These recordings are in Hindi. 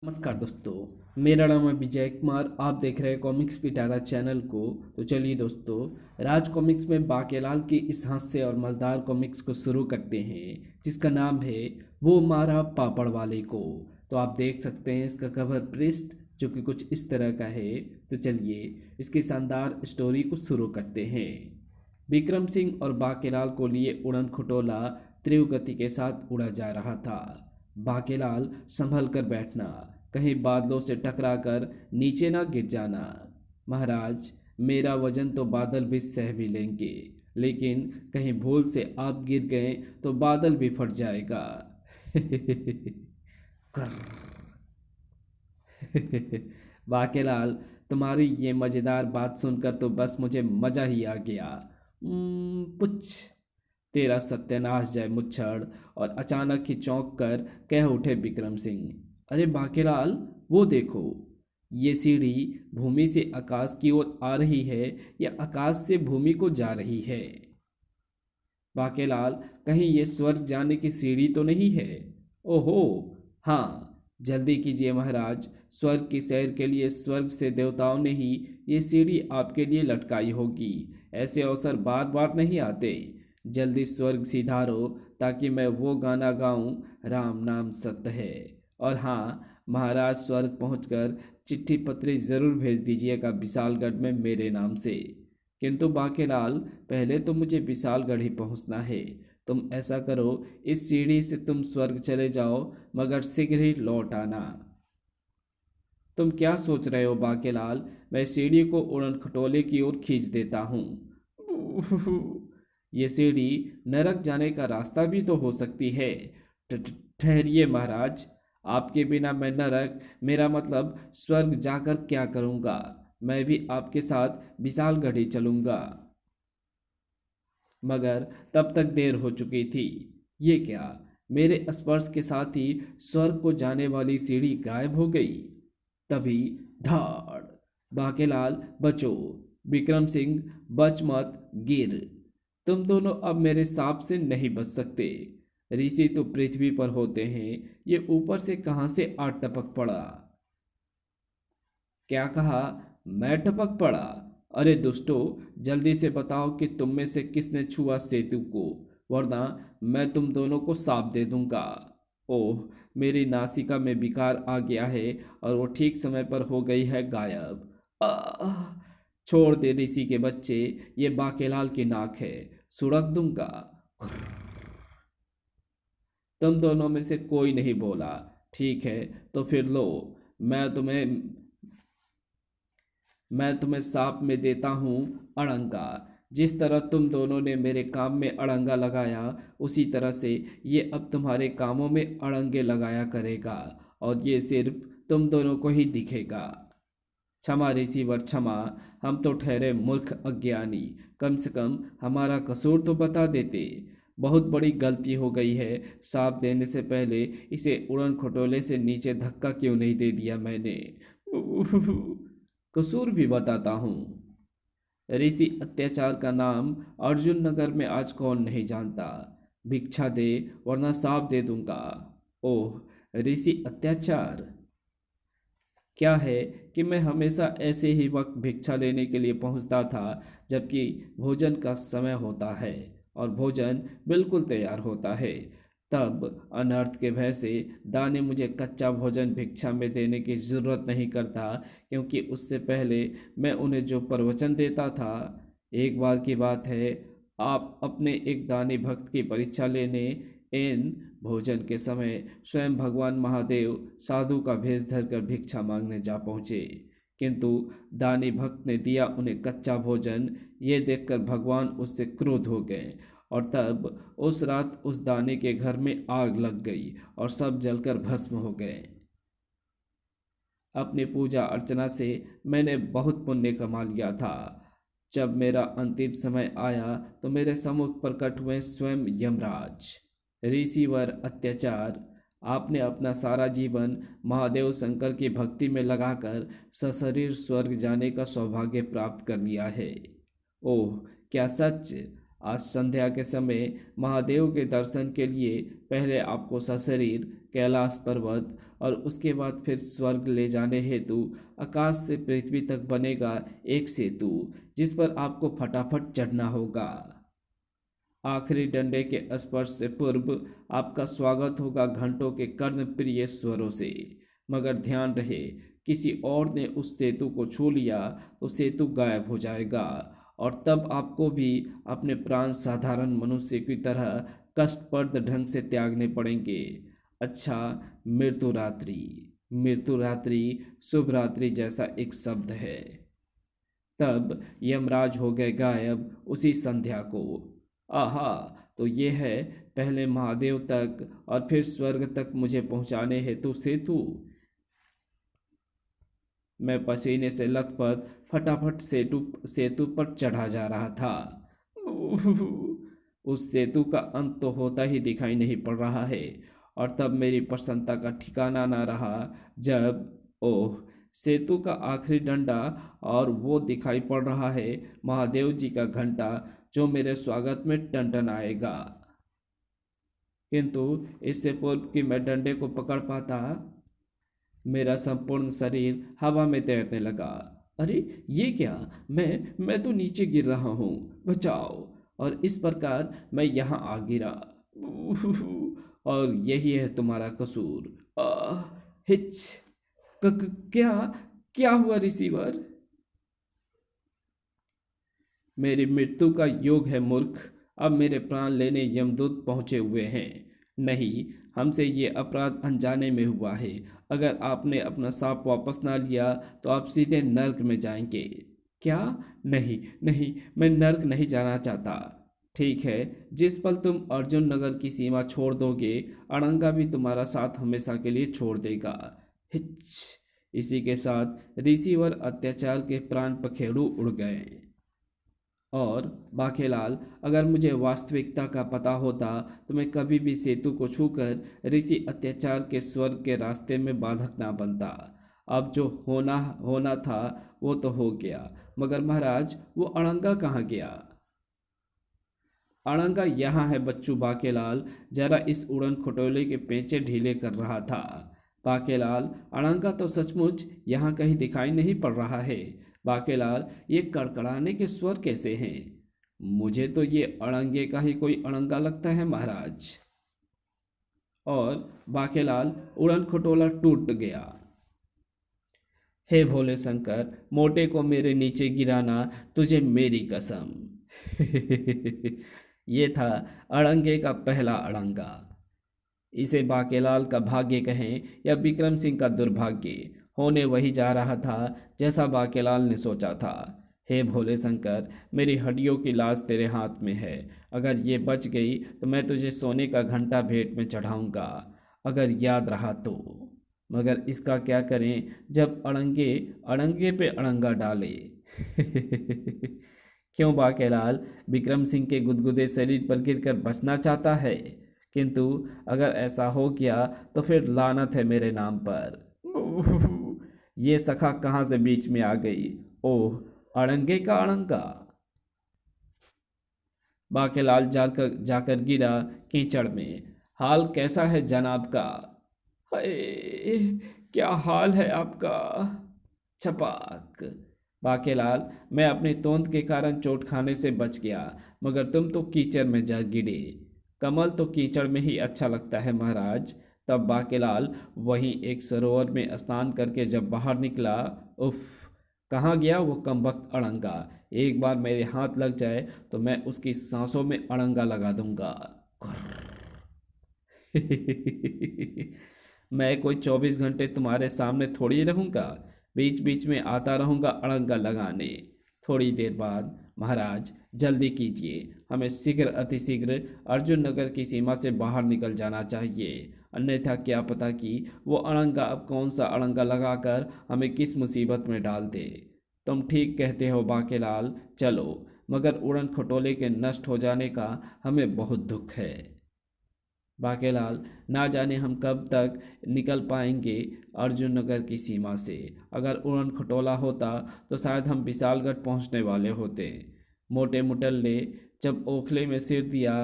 नमस्कार दोस्तों, मेरा नाम है विजय कुमार। आप देख रहे हैं कॉमिक्स पिटारा चैनल को। तो चलिए दोस्तों, राज कॉमिक्स में बाकेलाल की इस हास्य और मज़ेदार कॉमिक्स को शुरू करते हैं, जिसका नाम है वो मारा पापड़ वाले को। तो आप देख सकते हैं इसका कवर पृष्ठ, जो कि कुछ इस तरह का है। तो चलिए इसकी शानदार स्टोरी को शुरू करते हैं। विक्रम सिंह और बाकेलाल को लिए उड़न खटोला तीव्र गति के साथ उड़ा जा रहा था। बाकेलाल संभल कर बैठना, कहीं बादलों से टकराकर नीचे ना गिर जाना। महाराज, मेरा वजन तो बादल भी सह भी लेंगे, लेकिन कहीं भूल से आप गिर गए तो बादल भी फट जाएगा। बाकेलाल, तुम्हारी ये मज़ेदार बात सुनकर तो बस मुझे मज़ा ही आ गया। पुछ, तेरा सत्यानाश जय मुच्छड़। और अचानक ही चौंक कर कह उठे विक्रम सिंह, अरे बाकेलाल, वो देखो, ये सीढ़ी भूमि से आकाश की ओर आ रही है या आकाश से भूमि को जा रही है? बाकेलाल, कहीं ये स्वर्ग जाने की सीढ़ी तो नहीं है? ओहो, हाँ, जल्दी कीजिए महाराज। स्वर्ग की सैर के लिए स्वर्ग से देवताओं ने ही ये सीढ़ी आपके लिए लटकाई होगी। ऐसे अवसर बार बार नहीं आते। जल्दी स्वर्ग सिधारो, ताकि मैं वो गाना गाऊं, राम नाम सत्य है। और हाँ महाराज, स्वर्ग पहुंचकर चिट्ठी पत्री जरूर भेज दीजिएगा विशालगढ़ में मेरे नाम से। किंतु बाकेलाल, पहले तो मुझे विशालगढ़ ही पहुंचना है। तुम ऐसा करो, इस सीढ़ी से तुम स्वर्ग चले जाओ, मगर शीघ्र ही लौट आना। तुम क्या सोच रहे हो बाकेलाल? मैं सीढ़ी को उड़न खटोले की ओर खींच देता हूँ। ये सीढ़ी नरक जाने का रास्ता भी तो हो सकती है। ठहरिए महाराज, आपके बिना मैं नरक, मेरा मतलब स्वर्ग जाकर क्या करूँगा? मैं भी आपके साथ विशालगढ़ ही चलूँगा। मगर तब तक देर हो चुकी थी। ये क्या, मेरे स्पर्श के साथ ही स्वर्ग को जाने वाली सीढ़ी गायब हो गई। तभी धाड़! बाकेलाल बचो! विक्रम सिंह, बच मत, गिर! तुम दोनों अब मेरे सांप से नहीं बच सकते। ऋषि तो पृथ्वी पर होते हैं, ये ऊपर से कहां से आ टपक पड़ा? क्या कहा? मैं टपक पड़ा? अरे दुष्टो, जल्दी से बताओ कि तुम में से किसने छुआ सेतु को, वरना मैं तुम दोनों को साप दे दूंगा। ओह, मेरी नासिका में विकार आ गया है और वो ठीक समय पर हो गई है गायब। आह! छोड़ दे ऋषि के बच्चे, ये बाकेलाल की नाक है, सुड़क दूंगा। तुम दोनों में से कोई नहीं बोला। ठीक है, तो फिर लो, मैं तुम्हें मैं तुम्हें सांप में देता हूँ अड़ंगा। जिस तरह तुम दोनों ने मेरे काम में अड़ंगा लगाया, उसी तरह से ये अब तुम्हारे कामों में अड़ंगे लगाया करेगा, और ये सिर्फ तुम दोनों को ही दिखेगा। क्षमा ऋषिवर क्षमा, हम तो ठहरे मूर्ख अज्ञानी। कम से कम हमारा कसूर तो बता देते। बहुत बड़ी गलती हो गई है। सांप देने से पहले इसे उड़न खटोले से नीचे धक्का क्यों नहीं दे दिया मैंने? कसूर भी बताता हूँ। ऋषि अत्याचार का नाम अर्जुन नगर में आज कौन नहीं जानता। भिक्षा दे, वरना सांप दे दूंगा। ओह, ऋषि अत्याचार! क्या है कि मैं हमेशा ऐसे ही वक्त भिक्षा लेने के लिए पहुंचता था, जबकि भोजन का समय होता है और भोजन बिल्कुल तैयार होता है। तब अनर्थ के भय से दानी मुझे कच्चा भोजन भिक्षा में देने की जरूरत नहीं करता, क्योंकि उससे पहले मैं उन्हें जो प्रवचन देता था। एक बार की बात है, आप अपने एक दानी भक्त की परीक्षा लेने इन भोजन के समय स्वयं भगवान महादेव साधु का भेष धरकर भिक्षा मांगने जा पहुँचे। किंतु दानी भक्त ने दिया उन्हें कच्चा भोजन। ये देखकर भगवान उससे क्रोध हो गए, और तब उस रात उस दानी के घर में आग लग गई और सब जलकर भस्म हो गए। अपनी पूजा अर्चना से मैंने बहुत पुण्य कमा लिया था। जब मेरा अंतिम समय आया तो मेरे सम्मुख प्रकट हुए स्वयं यमराज। ऋषिवर अत्याचार, आपने अपना सारा जीवन महादेव शंकर की भक्ति में लगाकर सशरीर स्वर्ग जाने का सौभाग्य प्राप्त कर लिया है। ओह, क्या सच? आज संध्या के समय महादेव के दर्शन के लिए पहले आपको सशरीर कैलाश पर्वत और उसके बाद फिर स्वर्ग ले जाने हेतु आकाश से पृथ्वी तक बनेगा एक सेतु, जिस पर आपको फटाफट चढ़ना होगा। आखिरी डंडे के स्पर्श से पूर्व आपका स्वागत होगा घंटों के कर्णप्रिय स्वरों से। मगर ध्यान रहे, किसी और ने उस सेतु को छू लिया तो सेतु गायब हो जाएगा, और तब आपको भी अपने प्राण साधारण मनुष्य की तरह कष्टप्रद ढंग से त्यागने पड़ेंगे। अच्छा, मृत्यु रात्रि। मृत्यु रात्रि शुभ रात्रि जैसा एक शब्द है। तब यमराज हो गए गायब उसी संध्या को। आहा, तो ये है पहले महादेव तक और फिर स्वर्ग तक मुझे पहुंचाने हेतु सेतु। मैं पसीने से लथपथ फटाफट सेतु सेतु पर चढ़ा जा रहा था। उस सेतु का अंत तो होता ही दिखाई नहीं पड़ रहा है, और तब मेरी प्रसन्नता का ठिकाना ना रहा जब, ओह, सेतु का आखिरी डंडा, और वो दिखाई पड़ रहा है महादेव जी का घंटा जो मेरे स्वागत में टन आएगा। किंतु इससे पूर्व कि मैं डंडे को पकड़ पाता, मेरा संपूर्ण शरीर हवा में तैरने लगा। अरे ये क्या, मैं तो नीचे गिर रहा हूँ, बचाओ। और इस प्रकार मैं यहाँ आ गिरा। और यही है तुम्हारा कसूर। हिच। क्या क्या हुआ रिसीवर? मेरी मृत्यु का योग है मूर्ख। अब मेरे प्राण लेने यमदूत पहुंचे हुए हैं। नहीं, हमसे ये अपराध अनजाने में हुआ है। अगर आपने अपना सांप वापस ना लिया तो आप सीधे नर्क में जाएंगे। क्या? नहीं नहीं, मैं नर्क नहीं जाना चाहता। ठीक है, जिस पल तुम अर्जुन नगर की सीमा छोड़ दोगे, अड़ंगा भी तुम्हारा साथ हमेशा के लिए छोड़ देगा। हिच। इसी के साथ रिसीवर अत्याचार के प्राण पखेरु उड़ गए। और बाकेलाल, अगर मुझे वास्तविकता का पता होता तो मैं कभी भी सेतु को छूकर ऋषि अत्याचार के स्वर्ग के रास्ते में बाधक ना बनता। अब जो होना होना था वो तो हो गया, मगर महाराज, वो अड़ंगा कहाँ गया? अड़ंगा यहाँ है बच्चू बाकेलाल, जरा इस उड़न खटोले के पेंचे ढीले कर रहा था। बाकेलाल, अड़ंगा तो सचमुच यहाँ कहीं दिखाई नहीं पड़ रहा है। बाकेलाल, ये कड़कड़ाने के स्वर कैसे हैं? मुझे तो ये अड़ंगे का ही कोई अड़ंगा लगता है महाराज। और बाकेलाल, उड़न खटोला टूट गया। हे भोले शंकर, मोटे को मेरे नीचे गिराना, तुझे मेरी कसम। ये था अड़ंगे का पहला अड़ंगा। इसे बाकेलाल का भाग्य कहें या विक्रम सिंह का दुर्भाग्य, होने वही जा रहा था जैसा बाकेलाल ने सोचा था। हे भोले शंकर, मेरी हड्डियों की लाश तेरे हाथ में है। अगर ये बच गई तो मैं तुझे सोने का घंटा भेंट में चढ़ाऊंगा, अगर याद रहा तो। मगर इसका क्या करें जब अड़ंगे अड़ंगे पे अड़ंगा डाले। क्यों बाकेलाल, विक्रम सिंह के गुदगुदे शरीर पर गिरकर बचना चाहता है? किंतु अगर ऐसा हो गया तो फिर लानत है मेरे नाम पर। ये सखा कहाँ से बीच में आ गई? ओह, अड़ंगे का अड़ंगा। बाकेलाल जाकर जाकर गिरा कीचड़ में। हाल कैसा है जनाब का? हाय, क्या हाल है आपका? छपाक। बाकेलाल, मैं अपनी तोंद के कारण चोट खाने से बच गया, मगर तुम तो कीचड़ में जा गिरे। कमल तो कीचड़ में ही अच्छा लगता है महाराज। तब बाकेलाल वहीं एक सरोवर में स्नान करके जब बाहर निकला, उफ, कहाँ गया वो कमबख्त अड़ंगा? एक बार मेरे हाथ लग जाए तो मैं उसकी सांसों में अड़ंगा लगा दूंगा। मैं कोई 24 घंटे तुम्हारे सामने थोड़ी रहूंगा, बीच बीच में आता रहूंगा अड़ंगा लगाने। थोड़ी देर बाद महाराज, जल्दी कीजिए, हमें शीघ्र अतिशीघ्र अर्जुन नगर की सीमा से बाहर निकल जाना चाहिए, अन्यथा क्या पता कि वो अड़ंगा अब कौन सा अड़ंगा लगाकर हमें किस मुसीबत में डाल दे। तुम ठीक कहते हो बाकेलाल, चलो, मगर उड़न खटोले के नष्ट हो जाने का हमें बहुत दुख है। बाकेलाल, ना जाने हम कब तक निकल पाएंगे अर्जुन नगर की सीमा से। अगर उड़न खटोला होता तो शायद हम विशालगढ़ पहुंचने वाले होते। मोटे मुटल ने जब ओखले में सिर दिया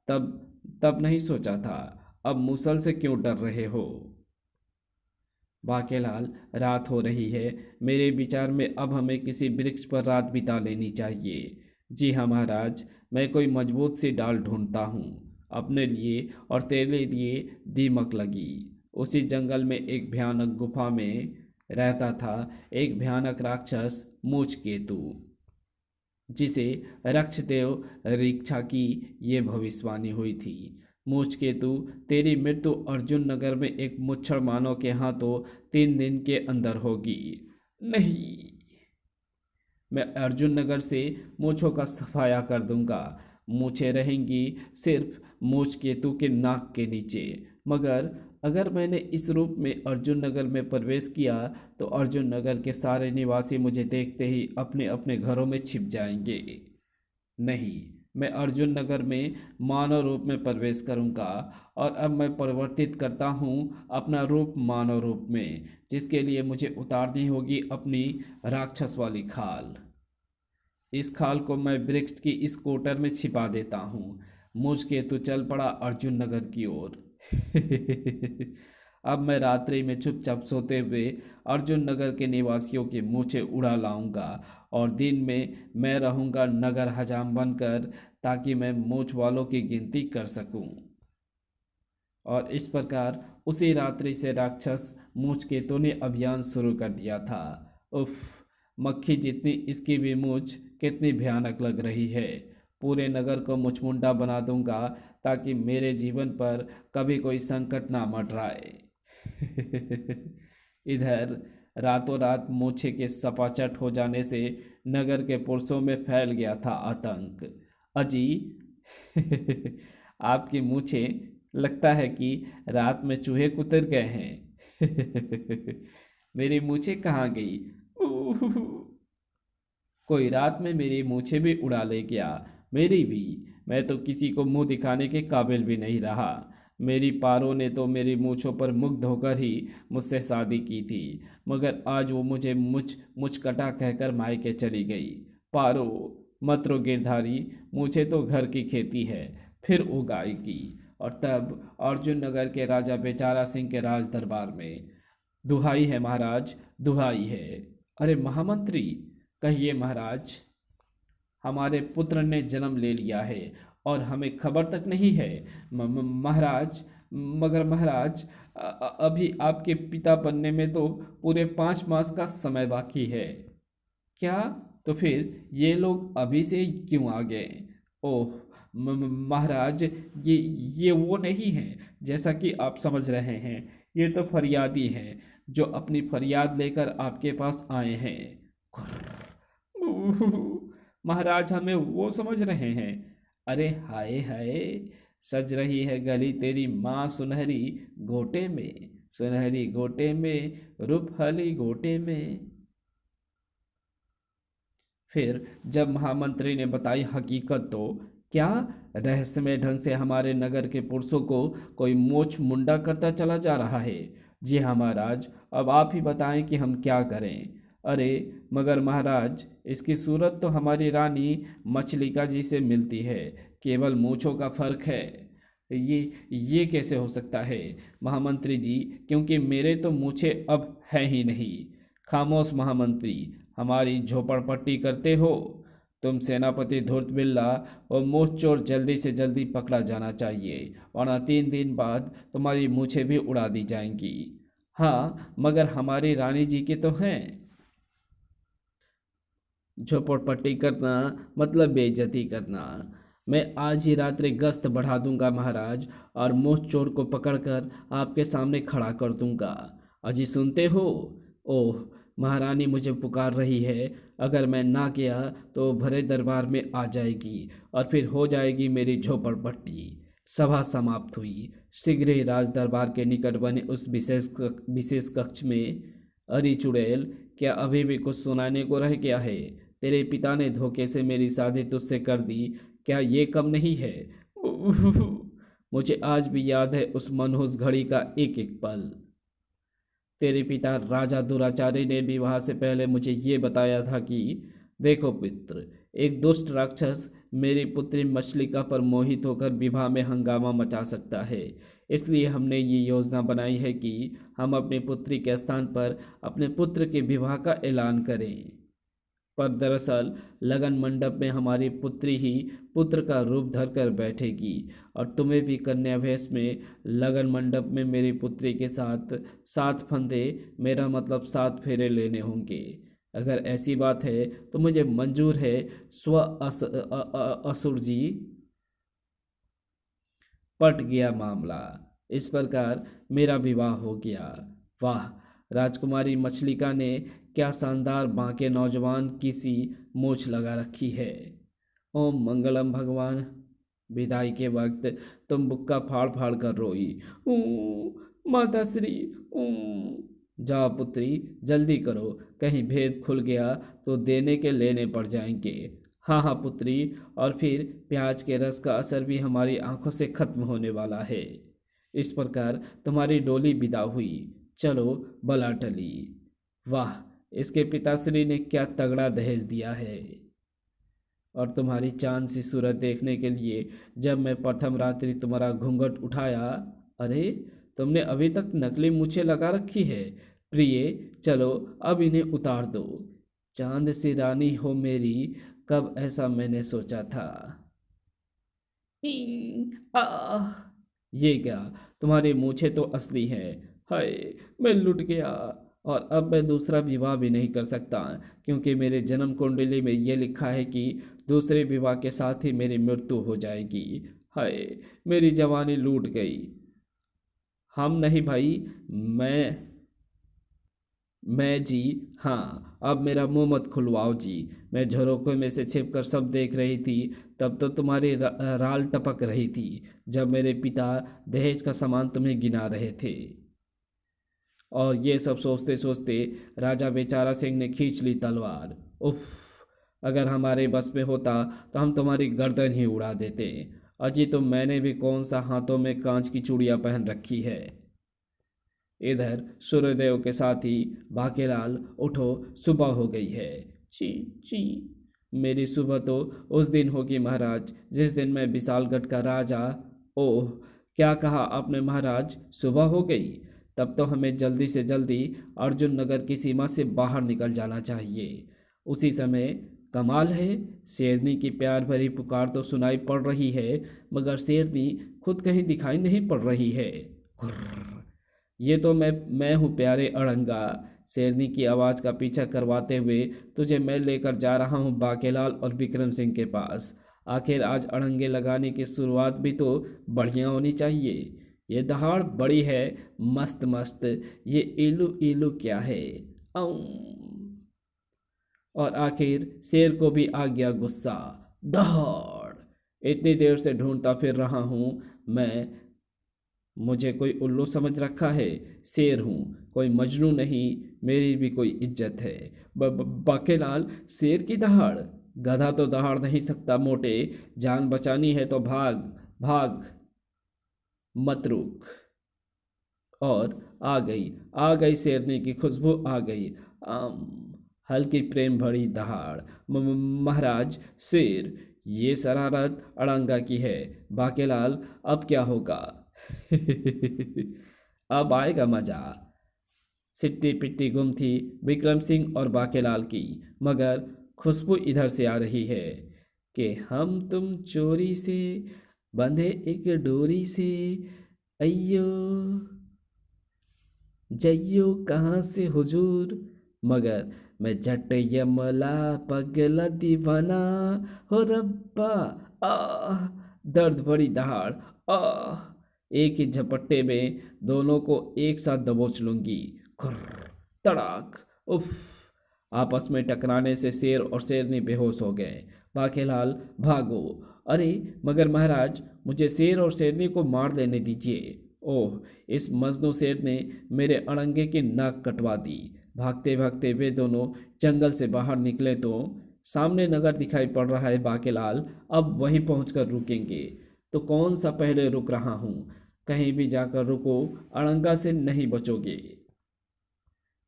तब तब नहीं सोचा था। अब मूसल से क्यों डर रहे हो? बाकेलाल, रात हो रही है। मेरे विचार में अब हमें किसी वृक्ष पर रात बिता लेनी चाहिए। जी हाँ महाराज, मैं कोई मजबूत सी डाल ढूंढता हूँ अपने लिए और तेरे लिए दीमक लगी। उसी जंगल में एक भयानक गुफा में रहता था एक भयानक राक्षस मूछ केतु, जिसे रक्षदेव रीक्षा की ये भविष्यवाणी हुई थी। मूछ केतु, तेरी मृत्यु अर्जुन नगर में एक मुच्छर मानव के हाथों 3 दिन के अंदर होगी। नहीं, मैं अर्जुन नगर से मूछों का सफाया कर दूंगा। मूछें रहेंगी सिर्फ मूछ केतु के नाक के नीचे। मगर अगर मैंने इस रूप में अर्जुन नगर में प्रवेश किया तो अर्जुन नगर के सारे निवासी मुझे देखते ही अपने अपने घरों में छिप जाएंगे। नहीं, मैं अर्जुन नगर में मानव रूप में प्रवेश करूंगा। और अब मैं परिवर्तित करता हूं अपना रूप मानव रूप में, जिसके लिए मुझे उतारनी होगी अपनी राक्षस वाली खाल। इस खाल को मैं वृक्ष की इस कोटर में छिपा देता हूँ। मुझ के तो चल पड़ा अर्जुन नगर की ओर। अब मैं रात्रि में चुपचाप सोते हुए अर्जुन नगर के निवासियों की मूछें उड़ा लाऊंगा और दिन में मैं रहूंगा नगर हजाम बनकर, ताकि मैं मूछ वालों की गिनती कर सकूं। और इस प्रकार उसी रात्रि से राक्षस मूछ केतु ने अभियान शुरू कर दिया था। उफ, मक्खी जितनी इसकी भी मूछ कितनी भयानक लग रही है। पूरे नगर को मुचमुंडा बना दूंगा ताकि मेरे जीवन पर कभी कोई संकट ना मंडराए। इधर रातों रात मूछे के सपाचट हो जाने से नगर के पुरुषों में फैल गया था आतंक। अजी, आपकी मूछें लगता है कि रात में चूहे कुतर गए हैं। मेरी मूछें कहाँ गई? कोई रात में मेरी मूछें भी उड़ा ले गया। मेरी भी। मैं तो किसी को मुंह दिखाने के काबिल भी नहीं रहा। मेरी पारो ने तो मेरी मूछों पर मुग्ध होकर ही मुझसे शादी की थी, मगर आज वो मुझे मुझ कटा कहकर मायके चली गई। पारो, मत रो गिरधारी, मूछें तो घर की खेती है, फिर उगाएगी। और तब अर्जुन नगर के राजा बेचारा सिंह के राज दरबार में, दुहाई है महाराज, दुहाई है। अरे महामंत्री, कहिए महाराज, हमारे पुत्र ने जन्म ले लिया है और हमें खबर तक नहीं है। महाराज, मगर महाराज, अभी आपके पिता बनने में तो पूरे 5 मास का समय बाकी है। क्या? तो फिर ये लोग अभी से क्यों आ गए? ओह महाराज, ये वो नहीं है जैसा कि आप समझ रहे हैं। ये तो फरियादी हैं जो अपनी फरियाद लेकर आपके पास आए हैं। महाराज, हमें वो समझ रहे हैं। अरे हाय हाय, सज रही है गली तेरी माँ सुनहरी गोटे में, सुनहरी गोटे में, रूपहली गोटे में। फिर जब महामंत्री ने बताई हकीकत तो क्या रहस्यमय ढंग से हमारे नगर के पुरुषों को कोई मोछ मुंडा करता चला जा रहा है। जी हाँ महाराज, अब आप ही बताएं कि हम क्या करें। अरे मगर महाराज, इसकी सूरत तो हमारी रानी मछलिका जी से मिलती है, केवल मूँछों का फर्क है। ये कैसे हो सकता है महामंत्री जी, क्योंकि मेरे तो मूछें अब हैं ही नहीं। खामोश महामंत्री, हमारी झोपड़पट्टी करते हो। तुम सेनापति धूर्त बिल्ला और मूछ चोर जल्दी से जल्दी पकड़ा जाना चाहिए, वरना 3 दिन बाद तुम्हारी मूछें भी उड़ा दी जाएंगी। हाँ, मगर हमारी रानी जी के तो हैं। झोपड़पट्टी करना मतलब बेइज्जती करना। मैं आज ही रात्रि गश्त बढ़ा दूंगा महाराज, और मूछ चोर को पकड़कर आपके सामने खड़ा कर दूंगा। अजी सुनते हो? ओह, महारानी मुझे पुकार रही है। अगर मैं ना गया तो भरे दरबार में आ जाएगी और फिर हो जाएगी मेरी झोपड़पट्टी। सभा समाप्त हुई। शीघ्र ही राज दरबार के निकट बने उस विशेष कक्ष में, अरे चुड़ैल, क्या अभी भी कुछ सुनाने को रह गया है? तेरे पिता ने धोखे से मेरी शादी तुझसे कर दी, क्या ये कम नहीं है? मुझे आज भी याद है उस मनहूस घड़ी का एक एक पल। तेरे पिता राजा दुराचारी ने विवाह से पहले मुझे ये बताया था कि देखो पुत्र, एक दुष्ट राक्षस मेरी पुत्री मछलिका पर मोहित होकर विवाह में हंगामा मचा सकता है। इसलिए हमने ये योजना बनाई है कि हम अपनी पुत्री के स्थान पर अपने पुत्र के विवाह का ऐलान करें। पर दरअसल लगन मंडप में हमारी पुत्री ही पुत्र का रूप धर कर बैठेगी और तुम्हें भी कन्या वेश में लगन मंडप में मेरी पुत्री के साथ 7 फंदे, मेरा मतलब 7 फेरे लेने होंगे। अगर ऐसी बात है तो मुझे मंजूर है असुर जी। पट गया मामला। इस प्रकार मेरा विवाह हो गया। वाह, राजकुमारी मछलिका ने क्या शानदार बांके नौजवान की सी मूछ लगा रखी है। ओम मंगलम भगवान। विदाई के वक्त तुम बुक्का फाड़ फाड़ कर रोई। ऊ माता श्री। ऊ। जाओ पुत्री, जल्दी करो, कहीं भेद खुल गया तो देने के लेने पड़ जाएंगे। हाँ हाँ पुत्री, और फिर प्याज के रस का असर भी हमारी आंखों से खत्म होने वाला है। इस प्रकार तुम्हारी डोली विदा हुई। चलो बला टली। वाह, इसके पिताश्री ने क्या तगड़ा दहेज दिया है। और तुम्हारी चांद सी सूरत देखने के लिए जब मैं प्रथम रात्रि तुम्हारा घूंघट उठाया, अरे तुमने अभी तक नकली मूछें लगा रखी है। प्रिय, चलो अब इन्हें उतार दो। चांद सी रानी हो मेरी, कब ऐसा मैंने सोचा था। आह, ये क्या, तुम्हारी मूछें तो असली हैं। हाय, मैं लुट गया। और अब मैं दूसरा विवाह भी नहीं कर सकता, क्योंकि मेरे जन्म कुंडली में ये लिखा है कि दूसरे विवाह के साथ ही मेरी मृत्यु हो जाएगी। हाय, मेरी जवानी लूट गई। हम नहीं भाई, मैं जी। हाँ, अब मेरा मुंह मत खुलवाओ जी। मैं झरोखे में से छिपकर सब देख रही थी। तब तो तुम्हारी राल टपक रही थी जब मेरे पिता दहेज का सामान तुम्हें गिना रहे थे। और ये सब सोचते सोचते राजा बेचारा सिंह ने खींच ली तलवार। उफ, अगर हमारे बस में होता तो हम तुम्हारी गर्दन ही उड़ा देते। अजी, तो मैंने भी कौन सा हाथों में कांच की चूड़ियां पहन रखी है। इधर सूर्यदेव के साथ ही बाकेलाल, उठो, सुबह हो गई है। ची ची। मेरी सुबह तो उस दिन होगी महाराज जिस दिन मैं विशालगढ़ का राजा। ओह, क्या कहा आपने महाराज, सुबह हो गई? तब तो हमें जल्दी से जल्दी अर्जुन नगर की सीमा से बाहर निकल जाना चाहिए। उसी समय कमाल है, शेरनी की प्यार भरी पुकार तो सुनाई पड़ रही है, मगर शेरनी खुद कहीं दिखाई नहीं पड़ रही है। घुर्र। ये तो मैं हूँ प्यारे अड़ंगा। शेरनी की आवाज़ का पीछा करवाते हुए तुझे मैं लेकर जा रहा हूँ बाकेलाल और विक्रम सिंह के पास। आखिर आज अड़ंगे लगाने की शुरुआत भी तो बढ़िया होनी चाहिए। ये दहाड़ बड़ी है, मस्त मस्त। ये इलू इलू क्या है। आऊं। और आखिर शेर को भी आ गया गुस्सा। दहाड़। इतनी देर से ढूंढता फिर रहा हूँ मैं। मुझे कोई उल्लू समझ रखा है। शेर हूँ, कोई मजनू नहीं। मेरी भी कोई इज्जत है। बाकेलाल, शेर की दहाड़? गधा तो दहाड़ नहीं सकता मोटे। जान बचानी है तो भाग भाग, मत रुक। और आ गई शेरनी की खुशबू आ गई। आम, हल्की प्रेम भरी दहाड़। महाराज, शेर। ये शरारत अड़ंगा की है। बाकेलाल, अब क्या होगा? अब आएगा मजा। सिट्टी पिट्टी गुम थी विक्रम सिंह और बाकेलाल की, मगर खुशबू इधर से आ रही है कि हम तुम चोरी से बंधे एक डोरी से। अयो जइयो कहाँ से हुजूर, मगर मैं जट यमला पगला दीवाना। हो रब्बा। आह, दर्द भरी दहाड़। आह, एक ही झपट्टे में दोनों को एक साथ दबोच लूंगी। खुर्र, तड़ाक। उफ। आपस में टकराने से शेर और शेरनी बेहोश हो गए। बाकेलाल, भागो। अरे मगर महाराज, मुझे शेर और शेरनी को मार देने दीजिए। ओह, इस मजनू शेर ने मेरे अड़ंगे की नाक कटवा दी। भागते भागते वे दोनों जंगल से बाहर निकले तो सामने नगर दिखाई पड़ रहा है। बाकेलाल, अब वहीं पहुंचकर रुकेंगे तो कौन सा पहले रुक रहा हूं। कहीं भी जाकर रुको, अड़ंगा से नहीं बचोगे।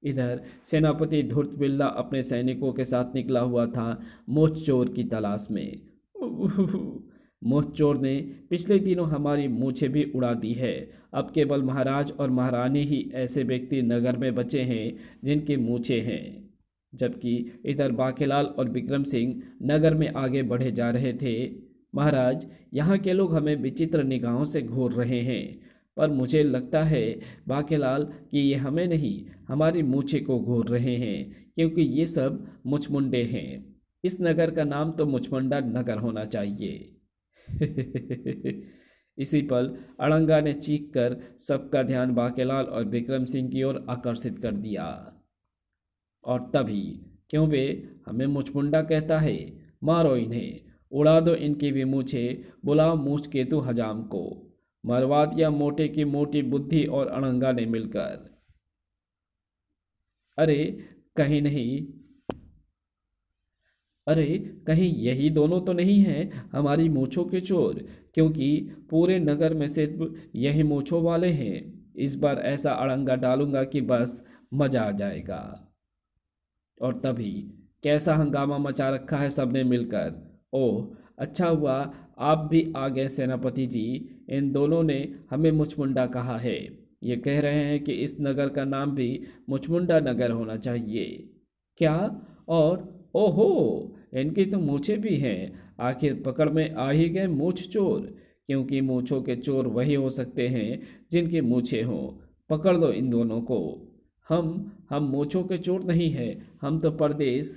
इधर सेनापति धूर्तबिल्ला अपने सैनिकों के साथ निकला हुआ था मोच चोर की तलाश में। मूछ चोर ने पिछले दिनों हमारी मूछें भी उड़ा दी है। अब केवल महाराज और महारानी ही ऐसे व्यक्ति नगर में बचे हैं जिनकी मूछें हैं। जबकि इधर बाकेलाल और विक्रम सिंह नगर में आगे बढ़े जा रहे थे। महाराज, यहाँ के लोग हमें विचित्र निगाहों से घूर रहे हैं, पर मुझे लगता है बाकेलाल कि ये हमें नहीं, हमारी मूछें को घूर रहे हैं, क्योंकि ये सब मुचमुंडे हैं। इस नगर का नाम तो मुचमुंडा नगर होना चाहिए। इसी पल अड़ंगा ने चीख कर सबका ध्यान बाकेलाल और विक्रम सिंह की ओर आकर्षित कर दिया। और तभी, क्यों बे, हमें मुचमुंडा कहता है? मारो इन्हें, उड़ा दो इनकी भी मूछें, बुलाओ मूछ केतु हजाम को। मरवा दिया मोटे की मोटी बुद्धि और अड़ंगा ने मिलकर। अरे कहीं नहीं, अरे कहीं यही दोनों तो नहीं हैं हमारी मूछों के चोर, क्योंकि पूरे नगर में सिर्फ यही मूछों वाले हैं। इस बार ऐसा अड़ंगा डालूंगा कि बस मजा आ जाएगा। और तभी कैसा हंगामा मचा रखा है सबने मिलकर। ओह, अच्छा हुआ आप भी आ गए सेनापति जी। इन दोनों ने हमें मुचमुंडा कहा है। ये कह रहे हैं कि इस नगर का नाम भी मुचमुंडा नगर होना चाहिए। क्या? और ओहो, इनकी तो मूछें भी हैं। आखिर पकड़ में आ ही गए मूछ चोर, क्योंकि मूछों के चोर वही हो सकते हैं जिनकी मूछें हों। पकड़ दो इन दोनों को। हम मूछों के चोर नहीं हैं, हम तो परदेश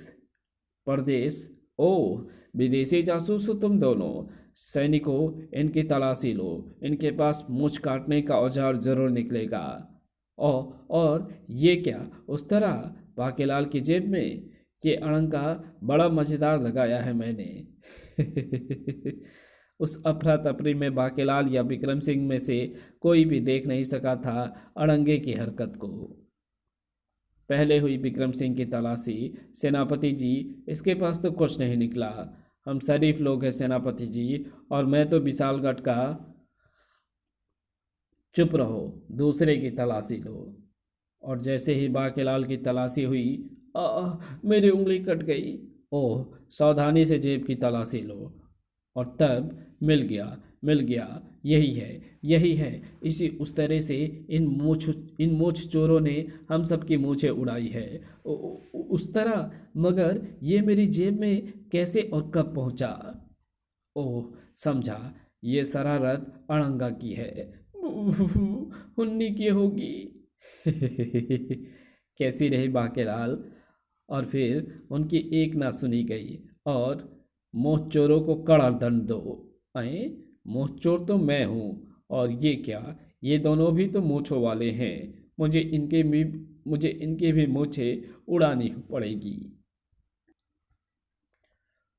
परदेश ओह, विदेशी जासूस हो तुम दोनों। सैनिकों, इनकी तलाशी लो, इनके पास मूछ काटने का औजार जरूर निकलेगा। और ये क्या, उस तरह बाकेलाल की जेब में? ये अड़ंगा बड़ा मज़ेदार लगाया है मैंने। उस अफरा तफरी में बाकेलाल या विक्रम सिंह में से कोई भी देख नहीं सका था अड़ंगे की हरकत को। पहले हुई विक्रम सिंह की तलाशी। सेनापति जी, इसके पास तो कुछ नहीं निकला। हम शरीफ लोग हैं सेनापति जी, और मैं तो विशालगढ़ का। चुप रहो, दूसरे की तलाशी लो। और जैसे ही बाकेलाल की तलाशी हुई, मेरी उंगली कट गई। ओह, सावधानी से जेब की तलाशी लो। और तब मिल गया, यही है, यही है। इसी उस तरह से इन मूछ चोरों ने हम सबकी मूछें उड़ाई है। उस तरह, मगर ये मेरी जेब में कैसे और कब पहुंचा? ओह, समझा, ये शरारत अड़ंगा की है। हुन्नी की होगी। कैसी रही बाकेलाल? और फिर उनकी एक ना सुनी गई। और मोह चोरों को कड़ा दंड दो। अरे, मोह चोर तो मैं हूँ, और ये क्या, ये दोनों भी तो मूछों वाले हैं। मुझे इनके भी मूछें उड़ानी पड़ेगी।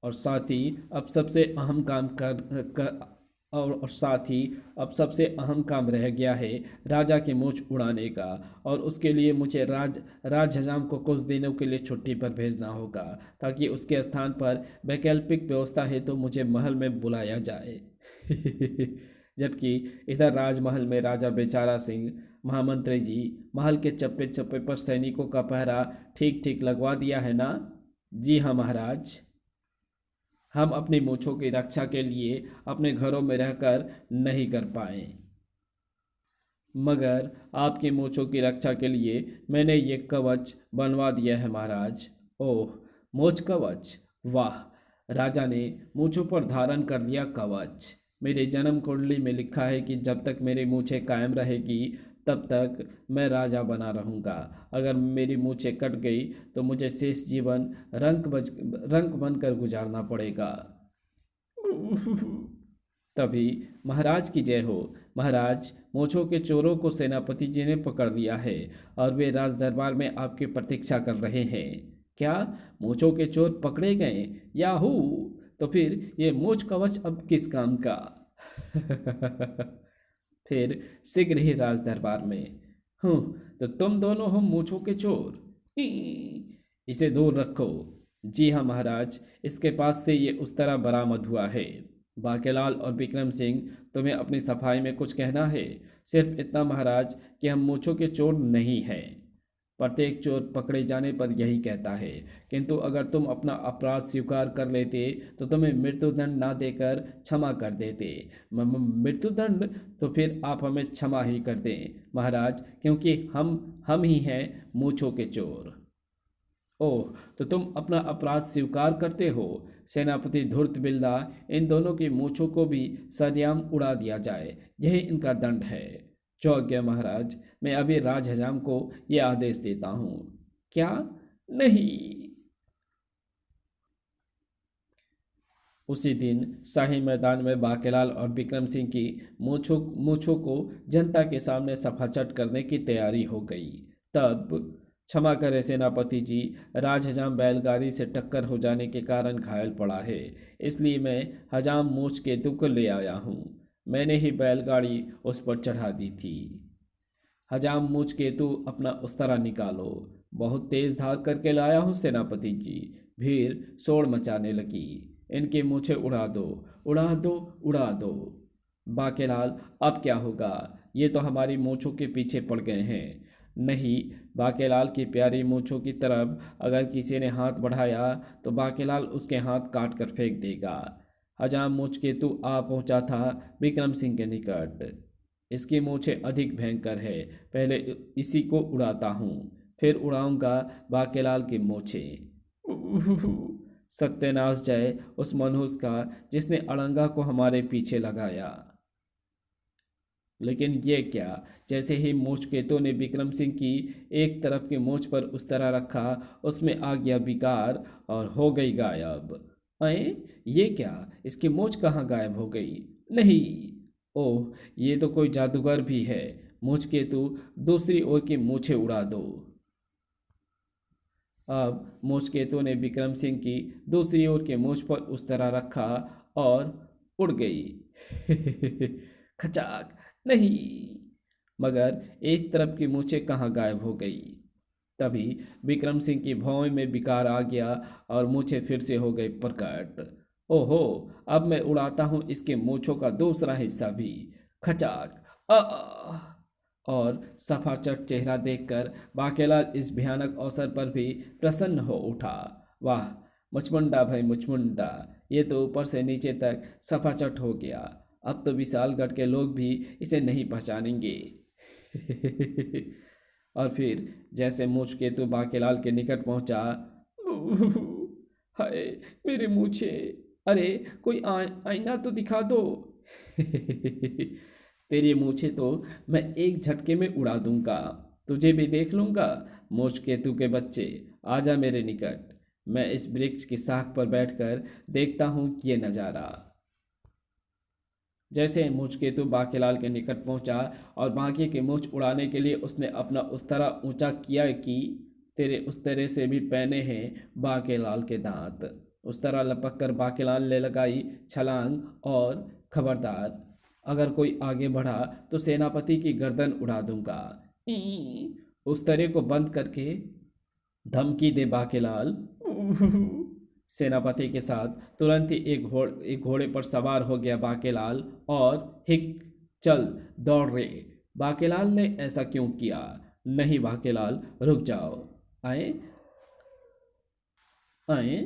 और साथ ही अब सबसे अहम काम और साथ ही अब सबसे अहम काम रह गया है राजा की मूछ उड़ाने का। और उसके लिए मुझे राज हजाम को कुछ दिनों के लिए छुट्टी पर भेजना होगा, ताकि उसके स्थान पर वैकल्पिक व्यवस्था है तो मुझे महल में बुलाया जाए। जबकि इधर राजमहल में राजा बेचारा सिंह, महामंत्री जी, महल के चप्पे चप्पे पर सैनिकों का पहरा ठीक ठीक लगवा दिया है ना? जी हाँ महाराज। हम अपनी मूछों की रक्षा के लिए अपने घरों में रहकर नहीं कर पाए, मगर आपकी मूछों की रक्षा के लिए मैंने ये कवच बनवा दिया है महाराज। ओह, मूछ कवच! वाह! राजा ने मूछों पर धारण कर लिया कवच। मेरी जन्म कुंडली में लिखा है कि जब तक मेरी मूछें कायम रहेगी तब तक मैं राजा बना रहूँगा। अगर मेरी मूछें कट गई तो मुझे शेष जीवन रंक बनकर गुजारना पड़ेगा। तभी महाराज की जय हो। महाराज, मूछों के चोरों को सेनापति जी ने पकड़ लिया है और वे राज दरबार में आपकी प्रतीक्षा कर रहे हैं। क्या मूछों के चोर पकड़े गए? याहू! तो फिर ये मूछ कवच अब किस काम का? फिर शीघ्र ही राज दरबार में। हूँ, तो तुम दोनों हो मूछों के चोर। इसे दूर रखो। जी हाँ महाराज, इसके पास से ये उस तरह बरामद हुआ है। बाकेलाल और विक्रम सिंह, तुम्हें अपनी सफाई में कुछ कहना है? सिर्फ इतना महाराज कि हम मूछों के चोर नहीं हैं, प्रत्येक चोर पकड़े जाने पर यही कहता है। किंतु अगर तुम अपना अपराध स्वीकार कर लेते तो तुम्हें मृत्युदंड ना देकर क्षमा कर देते। मृत्युदंड? तो फिर आप हमें क्षमा ही कर दें महाराज, क्योंकि हम ही हैं मूंछों के चोर। ओह, तो तुम अपना अपराध स्वीकार करते हो। सेनापति धूर्त बिल्ला, इन दोनों की मूंछों को भी सरेआम उड़ा दिया जाए, यही इनका दंड है। जो आज्ञा महाराज, मैं अभी राजहजाम को यह आदेश देता हूँ। क्या? नहीं। उसी दिन शाही मैदान में बाकेलाल और विक्रम सिंह की मूंछों को जनता के सामने सफाचट करने की तैयारी हो गई। तब क्षमा करें सेनापति जी, राजहजाम बैलगाड़ी से टक्कर हो जाने के कारण घायल पड़ा है, इसलिए मैं हजाम मूछ केतु को ले आया हूँ। मैंने ही बैलगाड़ी उस पर चढ़ा दी थी। हजाम मूछ केतु, अपना उस्तरा निकालो। बहुत तेज धार करके लाया हूँ सेनापति जी। भीड़ शोर मचाने लगी। इनकी मूछें उड़ा दो, उड़ा दो, उड़ा दो। बाकेलाल, अब क्या होगा? ये तो हमारी मूछों के पीछे पड़ गए हैं। नहीं, बाकेलाल की प्यारी मूछों की तरफ अगर किसी ने हाथ बढ़ाया तो बाकेलाल उसके हाथ काट कर फेंक देगा। हजाम मूछ केतु आ पहुंचा था विक्रम सिंह के निकट। इसकी मूछें अधिक भयंकर है, पहले इसी को उड़ाता हूँ, फिर उड़ाऊंगा बाकेलाल की मूछें। सत्यानाश जय उस मनहूस का जिसने अड़ंगा को हमारे पीछे लगाया। लेकिन ये क्या? जैसे ही मूछ केतु ने विक्रम सिंह की एक तरफ की मूछ पर उस तरह रखा, उसमें आ गया विकार और हो गई गायब। अरे ये क्या? इसकी मूछ कहाँ गायब हो गई? नहीं। ओह, ये तो कोई जादूगर भी है। मूछ केतु, दूसरी ओर की मूछें उड़ा दो। अब मूछ केतु ने विक्रम सिंह की दूसरी ओर के मूछ पर उस तरह रखा और उड़ गई। खचाक। नहीं। मगर एक तरफ की मूछें कहाँ गायब हो गई? तभी विक्रम सिंह की भौं में विकार आ गया और मूछें फिर से हो गई प्रकट। ओहो, अब मैं उड़ाता हूँ इसके मूछों का दूसरा हिस्सा भी। खचाक। और सफाचट चेहरा देखकर बाकेलाल इस भयानक अवसर पर भी प्रसन्न हो उठा। वाह, मुचमुंडा भाई मुचमुंडा, ये तो ऊपर से नीचे तक सफाचट हो गया। अब तो विशालगढ़ के लोग भी इसे नहीं पहचानेंगे। और फिर जैसे मूछ केतु बाकेलाल के निकट पहुंचा, हाय मेरे मूछे, अरे कोई आईना तो दिखा दो। तेरी मूछे तो मैं एक झटके में उड़ा दूंगा, तुझे भी देख लूंगा। मूछ केतु के बच्चे, आजा मेरे निकट। मैं इस वृक्ष की शाख पर बैठकर देखता हूँ ये नज़ारा। जैसे मूछ केतु बाकेलाल के निकट पहुंचा और बाकी की मूछ उड़ाने के लिए उसने अपना उस्तरा ऊंचा किया कि तेरे उस्तरे से भी पहने हैं बाकेलाल के दांत। उस्तरा लपक कर बाकेलाल ने लगाई छलांग और खबरदार, अगर कोई आगे बढ़ा तो सेनापति की गर्दन उड़ा दूंगा। उस्तरे को बंद करके धमकी दे बाकेलाल। सेनापति के साथ तुरंत ही एक घोड़े पर सवार हो गया बाकेलाल और हिक चल दौड़ रे। बाकेलाल ने ऐसा क्यों किया? नहीं बाकेलाल, रुक जाओ। आए आए,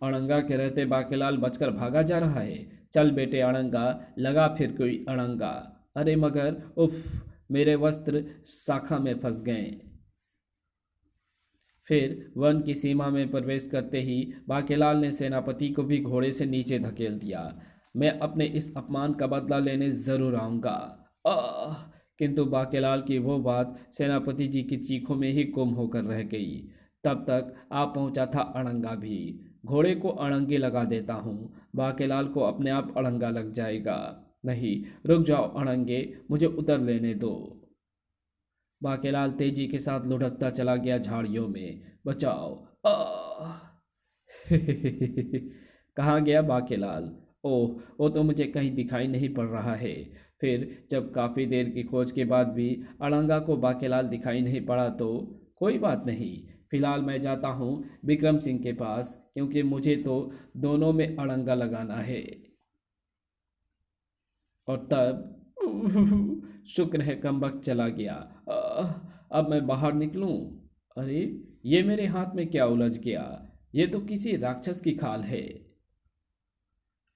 अड़ंगा के रहते बाकेलाल बचकर भागा जा रहा है। चल बेटे अड़ंगा, लगा फिर कोई अड़ंगा। अरे मगर उफ, मेरे वस्त्र शाखा में फंस गए। फिर वन की सीमा में प्रवेश करते ही बाकेलाल ने सेनापति को भी घोड़े से नीचे धकेल दिया। मैं अपने इस अपमान का बदला लेने जरूर आऊंगा। आह! किंतु बाकेलाल की वो बात सेनापति जी की चीखों में ही गुम होकर रह गई। तब तक आ पहुंचा था अड़ंगा भी। घोड़े को अड़ंगे लगा देता हूँ, बाकेलाल को अपने आप अड़ंगा लग जाएगा। नहीं, रुक जाओ अड़ंगे, मुझे उतर लेने दो। बाकेलाल तेजी के साथ लुढ़कता चला गया झाड़ियों में। बचाओ। आह! कहाँ गया बाकेलाल? ओह, वो तो मुझे कहीं दिखाई नहीं पड़ रहा है। फिर जब काफ़ी देर की खोज के बाद भी अड़ंगा को बाकेलाल दिखाई नहीं पड़ा तो कोई बात नहीं, फिलहाल मैं जाता हूँ विक्रम सिंह के पास, क्योंकि मुझे तो दोनों में अड़ंगा लगाना है। और तब शुक्र है कमबख्त चला गया। अब मैं बाहर निकलूं। अरे, ये मेरे हाथ में क्या उलझ गया? ये तो किसी राक्षस की खाल है।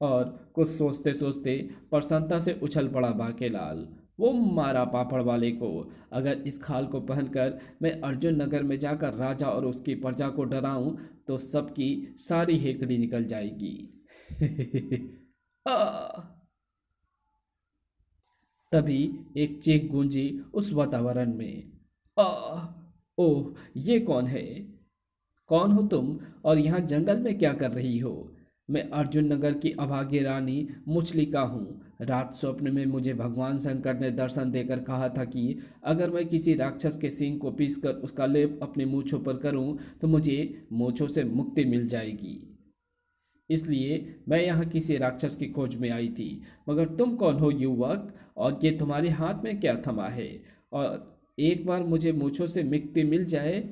और कुछ सोचते सोचते प्रसन्नता से उछल पड़ा बाकेलाल। वो मारा पापड़ वाले को। अगर इस खाल को पहनकर मैं अर्जुन नगर में जाकर राजा और उसकी प्रजा को डराऊं तो सबकी सारी हेकड़ी निकल जाएगी। आ! तभी एक चीख गूंजी उस वातावरण में। आ! ओह, ये कौन है? कौन हो तुम और यहाँ जंगल में क्या कर रही हो? मैं अर्जुन नगर की अभागी रानी मुचलिका हूँ। रात स्वप्न में मुझे भगवान शंकर ने दर्शन देकर कहा था कि अगर मैं किसी राक्षस के सींग को पीसकर उसका लेप अपनी मूंछों पर करूँ तो मुझे मूंछों से मुक्ति मिल जाएगी। इसलिए मैं यहाँ किसी राक्षस की खोज में आई थी। मगर तुम कौन हो युवक, और ये तुम्हारे हाथ में क्या थमा है? और एक बार मुझे मूंछों से मुक्ति मिल जाए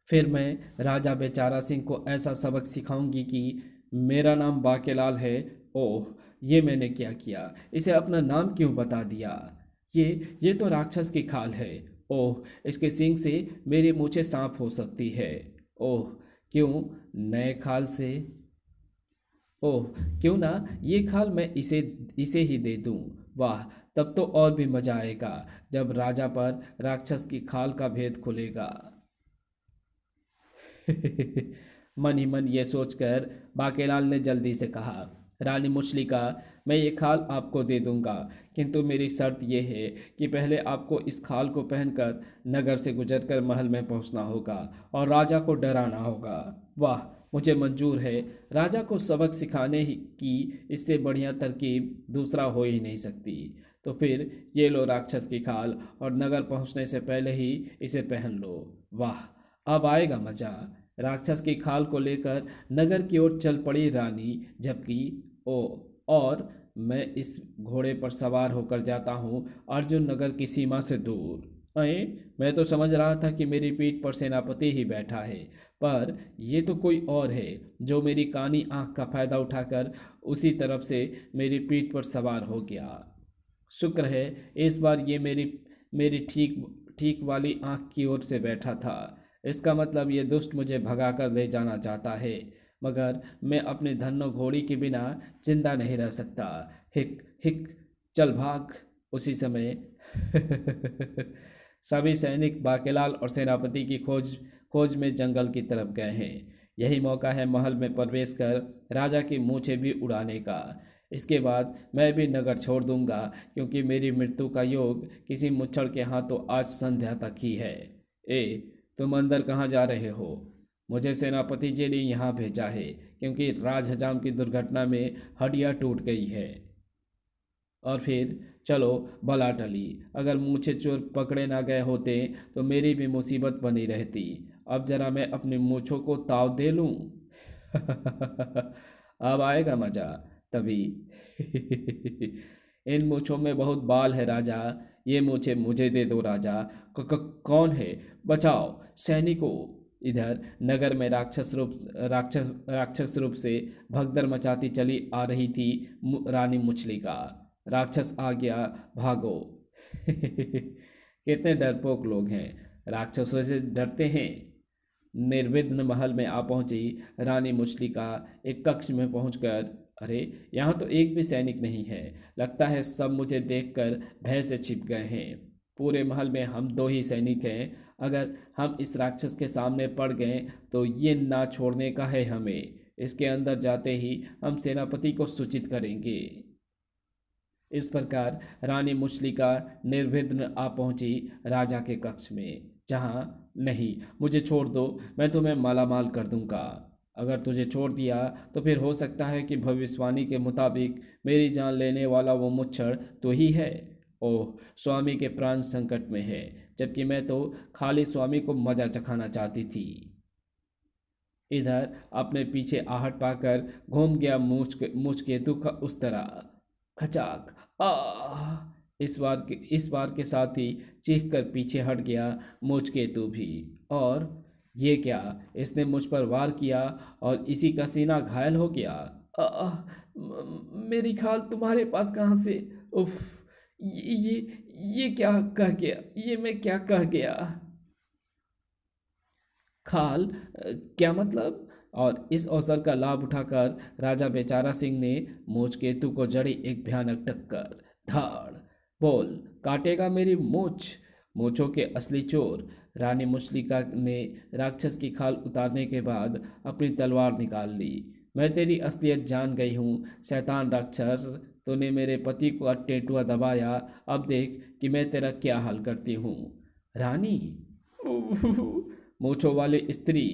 फिर मैं राजा बेचारा सिंह को ऐसा सबक सिखाऊंगी कि मेरा नाम बाकेलाल है। ओह, ये मैंने क्या किया? इसे अपना नाम क्यों बता दिया? ये तो राक्षस की खाल है। ओह, इसके सींग से मेरी मूछें सांप हो सकती है। ओह, क्यों नए खाल से? ओह, क्यों ना ये खाल मैं इसे इसे ही दे दूं। वाह, तब तो और भी मजा आएगा जब राजा पर राक्षस की खाल का भेद खुलेगा। मन ही मन ये सोचकर बाकेलाल ने जल्दी से कहा, रानी मुचलिका, मैं ये खाल आपको दे दूंगा, किंतु मेरी शर्त यह है कि पहले आपको इस खाल को पहनकर नगर से गुजरकर महल में पहुंचना होगा और राजा को डराना होगा। वाह, मुझे मंजूर है। राजा को सबक सिखाने की इससे बढ़िया तरकीब दूसरा हो ही नहीं सकती। तो फिर ये लो राक्षस की खाल और नगर पहुंचने से पहले ही इसे पहन लो। वाह, अब आएगा मजा। राक्षस की खाल को लेकर नगर की ओर चल पड़ी रानी, जबकि ओ और मैं इस घोड़े पर सवार होकर जाता हूँ अर्जुन नगर की सीमा से दूर। अरे, मैं तो समझ रहा था कि मेरी पीठ पर सेनापति ही बैठा है, पर ये तो कोई और है जो मेरी कानी आंख का फायदा उठाकर उसी तरफ से मेरी पीठ पर सवार हो गया। शुक्र है इस बार ये मेरी मेरी ठीक ठीक वाली आंख की ओर से बैठा था। इसका मतलब ये दुष्ट मुझे भगाकर ले जाना चाहता है, मगर मैं अपने धन्नो घोड़ी के बिना जिंदा नहीं रह सकता। हिक हिक, चल भाग। उसी समय सभी सैनिक बाकेलाल और सेनापति की खोज खोज में जंगल की तरफ गए हैं। यही मौका है महल में प्रवेश कर राजा की मूछें भी उड़ाने का। इसके बाद मैं भी नगर छोड़ दूंगा, क्योंकि मेरी मृत्यु का योग किसी मुच्छड़ के हाथों आज संध्या तक ही है। ए, तुम अंदर कहाँ जा रहे हो? मुझे सेनापति जी ने यहाँ भेजा है, क्योंकि राजहजाम की दुर्घटना में हड्डियाँ टूट गई है। और फिर चलो, भला टली। अगर मूछे चोर पकड़े ना गए होते तो मेरी भी मुसीबत बनी रहती। अब जरा मैं अपनी मूछों को ताव दे लूं। अब आएगा मजा। तभी इन मूछों में बहुत बाल है राजा। ये मूछें मुझे दे दो राजा। कौन है? बचाओ सैनिकों। इधर नगर में राक्षस रूप से भगदड़ मचाती चली आ रही थी रानी मुचलिका। राक्षस आ गया, भागो। कितने डरपोक लोग हैं, राक्षसों से डरते हैं। निर्विघ्न महल में आ पहुंची रानी मुचलिका एक कक्ष में पहुंचकर, अरे, यहाँ तो एक भी सैनिक नहीं है। लगता है सब मुझे देखकर भय से छिप गए हैं। पूरे महल में हम दो ही सैनिक हैं। अगर हम इस राक्षस के सामने पड़ गए तो ये ना छोड़ने का है हमें। इसके अंदर जाते ही हम सेनापति को सूचित करेंगे। इस प्रकार रानी मुचलिका निर्विघ्न आ पहुंची राजा के कक्ष में, जहां, नहीं, मुझे छोड़ दो, मैं तुम्हें मालामाल कर दूंगा। अगर तुझे छोड़ दिया तो फिर हो सकता है कि भविष्यवाणी के मुताबिक मेरी जान लेने वाला वो मुच्छर तो ही है। ओह, स्वामी के प्राण संकट में है, जबकि मैं तो खाली स्वामी को मजा चखाना चाहती थी। इधर अपने पीछे आहट पाकर घूम गया मूछ केतु का उस तरह। खचाक, आ! इस बार के साथ ही चीख कर पीछे हट गया मूछ केतु भी। और ये क्या, इसने मुझ पर वार किया और इसी का सीना घायल हो गया। आ, मेरी खाल तुम्हारे पास कहाँ से? उफ, ये ये क्या कह गया? ये मैं क्या कह गया? खाल क्या मतलब? और इस अवसर का लाभ उठाकर राजा बेचारा सिंह ने मूछ केतु को जड़ी एक भयानक टक्कर। धाड़! बोल, काटेगा मेरी मूछ? मूछों के असली चोर रानी मुचलिका ने राक्षस की खाल उतारने के बाद अपनी तलवार निकाल ली। मैं तेरी असलियत जान गई हूँ, शैतान राक्षस। तूने मेरे पति को टेटुआ दबाया, अब देख कि मैं तेरा क्या हाल करती हूँ। रानी! मूछों वाली स्त्री!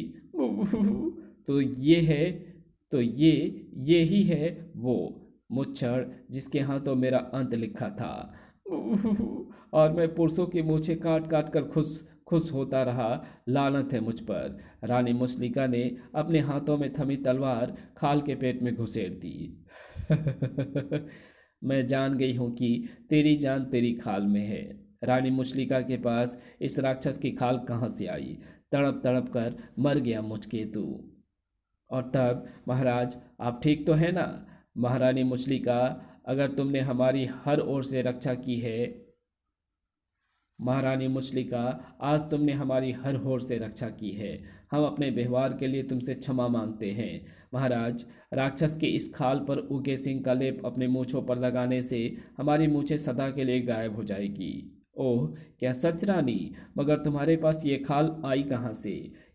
तो ये है, तो ये ही है वो मुच्छर जिसके हाथों मेरा अंत लिखा था। और मैं पुरुषों की मूछें काट काट कर खुश खुश होता रहा। लानत है मुझ पर। रानी मुसलिका ने अपने हाथों में थमी तलवार खाल के पेट में घुसेड़ दी। मैं जान गई हूं कि तेरी जान तेरी खाल में है। रानी मुचलिका के पास इस राक्षस की खाल कहाँ से आई? तड़प तड़प कर मर गया मुचकेतु। और तब महाराज, आप ठीक तो है ना? महारानी मुचलिका, अगर तुमने हमारी हर ओर से रक्षा की है, महारानी मुचलिका, आज तुमने हमारी हर ओर से रक्षा की है। हम अपने व्यवहार के लिए तुमसे क्षमा मांगते हैं। महाराज, राक्षस के इस खाल पर उगे सिंह का लेप अपने मूंछों पर लगाने से हमारी मूछें सदा के लिए गायब हो जाएगी। ओह, क्या सच रानी? मगर तुम्हारे पास ये खाल आई कहाँ से?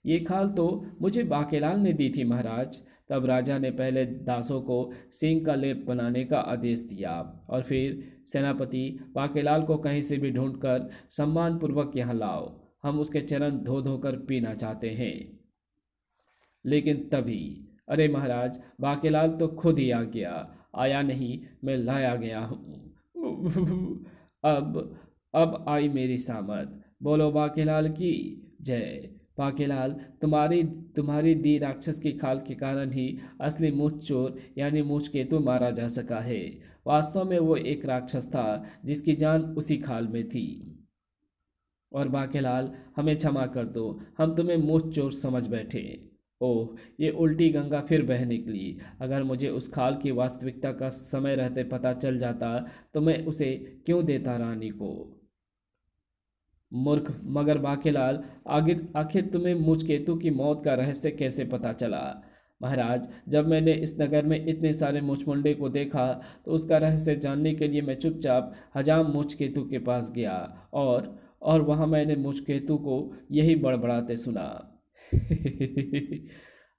ये खाल तो मुझे बाकेलाल ने दी थी महाराज। तब राजा ने पहले दासों को सिंह का लेप बनाने का आदेश दिया और फिर सेनापति, बाकेलाल को कहीं से भी ढूंढकर सम्मानपूर्वक यहाँ लाओ। हम उसके चरण धो धो कर पीना चाहते हैं। लेकिन तभी, अरे महाराज, बाकेलाल तो खुद ही आ गया। आया नहीं, मैं लाया गया हूँ। अब आई मेरी सामत। बोलो बाकेलाल की जय। बाकेलाल, तुम्हारी तुम्हारी दी राक्षस की खाल के कारण ही असली मूछ चोर यानी मूछ केतु मारा जा सका है। वास्तव में वो एक राक्षस था जिसकी जान उसी खाल में थी। और बाकेलाल, हमें क्षमा कर दो, हम तुम्हें मूछ चोर समझ बैठे। ओह, ये उल्टी गंगा फिर बह निकली। अगर मुझे उस खाल की वास्तविकता का समय रहते पता चल जाता तो मैं उसे क्यों देता रानी को? मूर्ख! मगर बाकेलाल, आखिर आखिर तुम्हें मुचकेतु की मौत का रहस्य कैसे पता चला? महाराज, जब मैंने इस नगर में इतने सारे मुचमुंडे को देखा तो उसका रहस्य जानने के लिए मैं चुपचाप हजाम मुचकेतु के पास गया और वहां मैंने मुचकेतु को यही बड़बड़ाते सुना।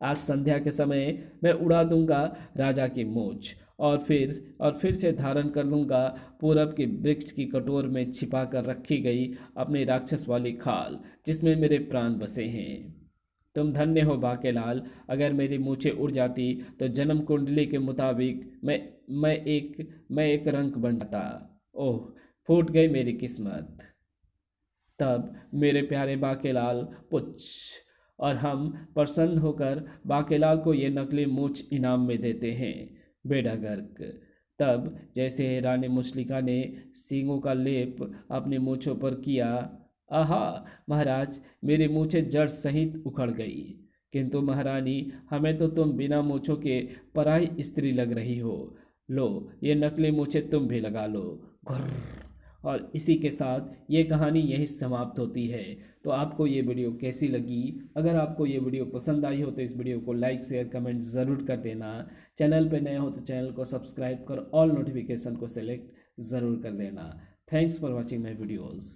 आज संध्या के समय मैं उड़ा दूंगा राजा की मूछ और फिर से धारण कर लूंगा पूरब के वृक्ष की कटोर में छिपा कर रखी गई अपनी राक्षस वाली खाल जिसमें मेरे प्राण बसे हैं। तुम धन्य हो बाकेलाल। अगर मेरी मूछें उड़ जाती तो जन्म कुंडली के मुताबिक मैं एक रंक बन जाता। ओह, फूट गई मेरी किस्मत। तब मेरे प्यारे बाकेलाल पुच्छ और हम प्रसन्न होकर बाकेलाल को ये नकली मूछ इनाम में देते हैं। बेड़ा गर्क! तब जैसे रानी मुचलिका ने सींगों का लेप अपनी मूछों पर किया, आहा महाराज, मेरी मूछें जड़ सहित उखड़ गई। किंतु महारानी, हमें तो तुम बिना मूछों के पराई स्त्री लग रही हो। लो, ये नकली मूछें तुम भी लगा लो। घुर्र। और इसी के साथ ये कहानी यहीं समाप्त होती है। तो आपको ये वीडियो कैसी लगी? अगर आपको ये वीडियो पसंद आई हो तो इस वीडियो को लाइक शेयर कमेंट ज़रूर कर देना। चैनल पे नए हो तो चैनल को सब्सक्राइब कर ऑल नोटिफिकेशन को सेलेक्ट ज़रूर कर देना। Thanks for watching my videos.